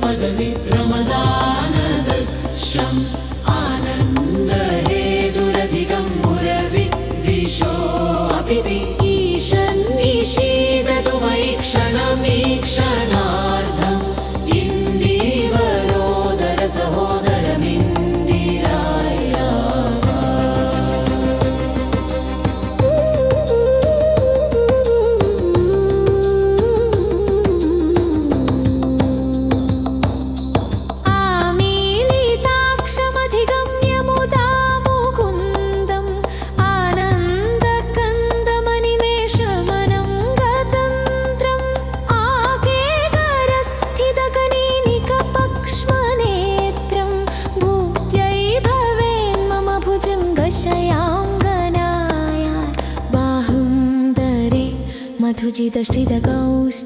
पदविप्रमदानदक्षम् आनन्दहेतुरधिकं मुरविद्विषोऽपि ईशन्निषीदतु मयि क्षणमीक्षणार्धम् इन्दीवरोदरसहोदरमिन्दिराया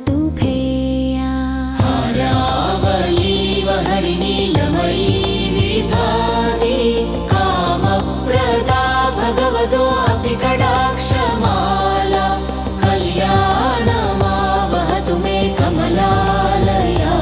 मधुजितश्रितकौस्तुभेया हारावलीव हरिनीलमयी विभाति कामप्रदा भगवतो अपि कटाक्षमाला कल्याणमावहतु मे कमलालया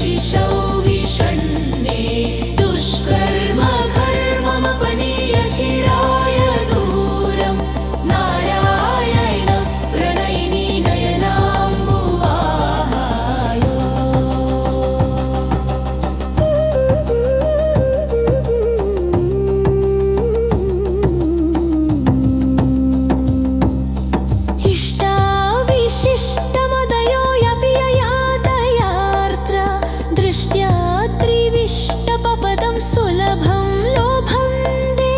शिशौ विषण्णे दुष्कर्म घर्ममपनीय चिराय दूरं नारायण प्रणयिनी नयनाम्बुवाहायो इष्टाविशिष्टमदयो यपि त्रिविष्टपदं सुलभं लोभन्ते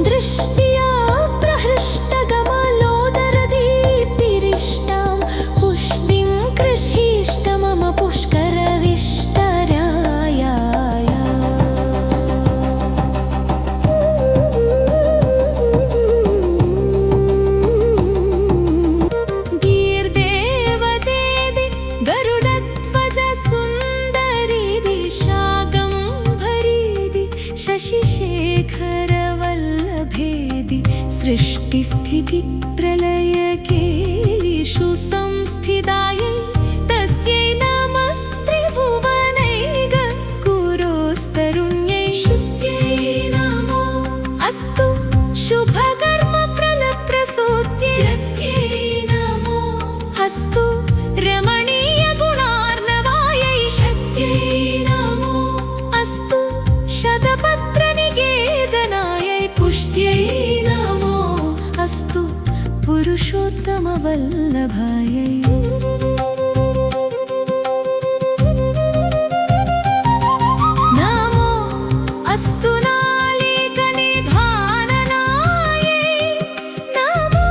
दृष्ट्या प्रहृष्टगमलोदरदीप्तिरिष्टां पुष्टिं कृषीष्ट मम पुष्करविष्टराया गीर्देवतेदि गरुडध्वज शशिशेखरवल्लभेदि सृष्टिस्थितिप्रलयकेलिषु संस्थितायै तस्यै नमस्त्रिभुवनैग गुरोस्तरुण्यै शुद्ध्यै नमो अस्तु शुभकर्मफलप्रसूत्यै जग्यै नमो अस्तु रमणीयगुणार्णवायै शक्त्यै नमो अस्तु शतपत्रनिकेतनायै पुष्ट्यै नमो अस्तु पुरुषोत्तमवल्लभायै नमो अस्तु नालीकनिधाननायै नमो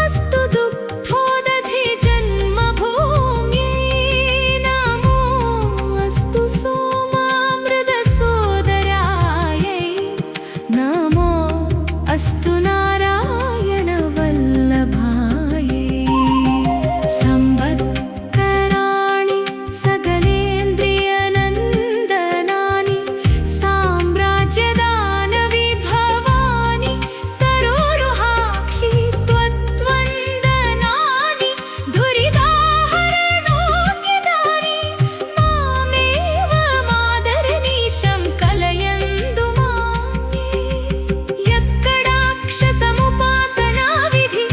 अस्तु दुग्धोदधि जन्मभूम्यै नमो अस्तु सोमामृतसोदरायै नमो अस्तु नारायणवल्लभायै संवत्कराणि सकलेन्द्रियनन्दनानि साम्राज्यदानविभवानि सरोरुहाक्षि त्वद्वन्दनानि दुरिताहरणोद्यतानि मामेव मादरनीशं कलयन्तु मान्ये यत्कटाक्षसमुपासनाविधि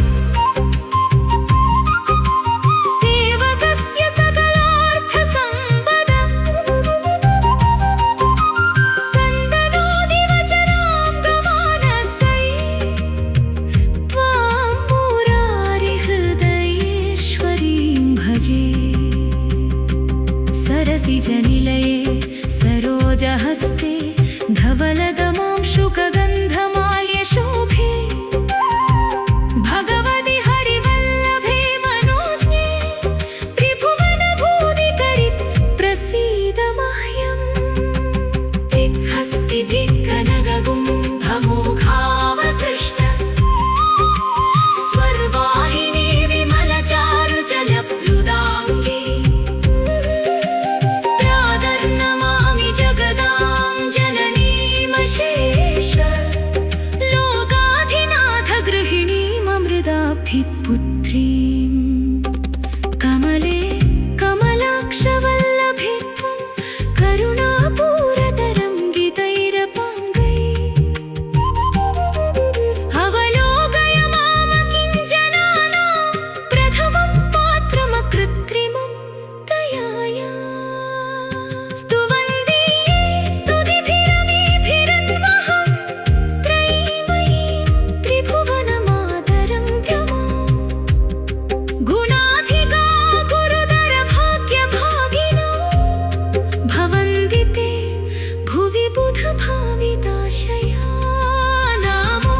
सेवकस्य सकलार्थसम्पद सन्दनोदिवचनाङ्गमानसै त्वां मुरारिहृदयेश्वरीं भजे सरसिजनिलये सरोजहस्ते धवलदमां शुकगन्धमाल्यशोभे भगवति हरिवल्लभे मनोज्ञे त्रिभुवनभूतिकरि प्रसीद मह्यम् दिग्हस्तिभिक्कनगगुम्भमोघावसृष्ट स्वर्वाहिनी विमलचारुजलप्लुदाङ्गे प्रादर्नमामि जगदां जननीमशेष लोकाधिनाथगृहिणीममृताब्धिपुत्रीम् कमले कमलाक्षवल्लभे त्वं करुणापूरतरङ्गितैरपाङ्गैः अवलोकय मामकिञ्जनानां प्रथमं पात्रमकृत्रिमं दयाया स्तुवन्ति ये स्तुतिभिरमीभिरन्वहं त्रयीमयीं त्रिभुवनमातरं भ्रमाम् गुणाधिका गुरुतरभाग्यभागिनो भवन्ति ते भुवि बुधभाविताशया नामो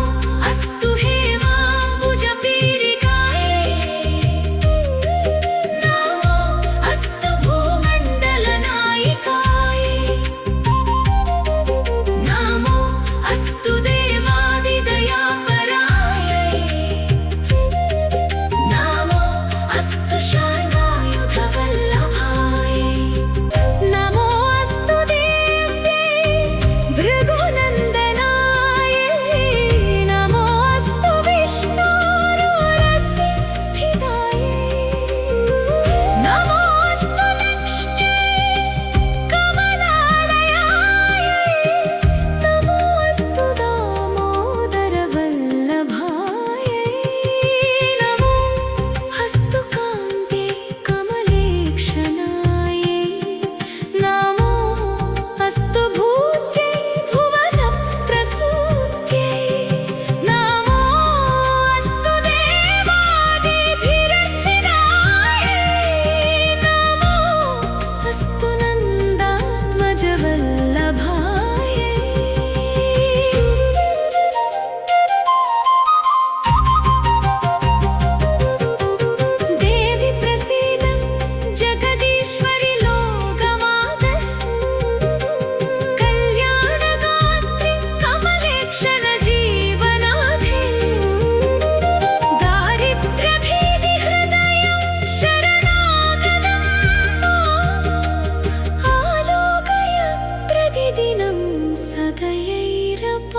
अस्तु हेमाम्बुजपीरिकायै नामो अस्तु भूमण्डलनायिकायै नामो अस्तु देवादिदयापरायै नामो अस्तु शार्ङ्गायुधवल्लभायै नमो अस्तु देव्यै भृगुनन्दनायै नमो अस्तु विष्णोरुरसि स्थितायै नमो अस्तु लक्ष्म्यै कमलालयायै नमो अस्तु दामोदरवल्लभायै नमो अस्तु कान्ते कमलेक्षणायै नमो अस्तु भूत्यै भुवनप्रसूत्यै नमो अस्तु देवादिभिरर्चितायै नमो अस्तु नन्दात्मजवल्लभायै देवि प्रसीद जगदीश्वरि लोकमाता कल्याणगात्रि कमलेक्षण जीवनाधे दारिद्र्यभीतिहृदयं शरणागतं आलोकय प्रतिदिनं सदयैरपाङ्गैः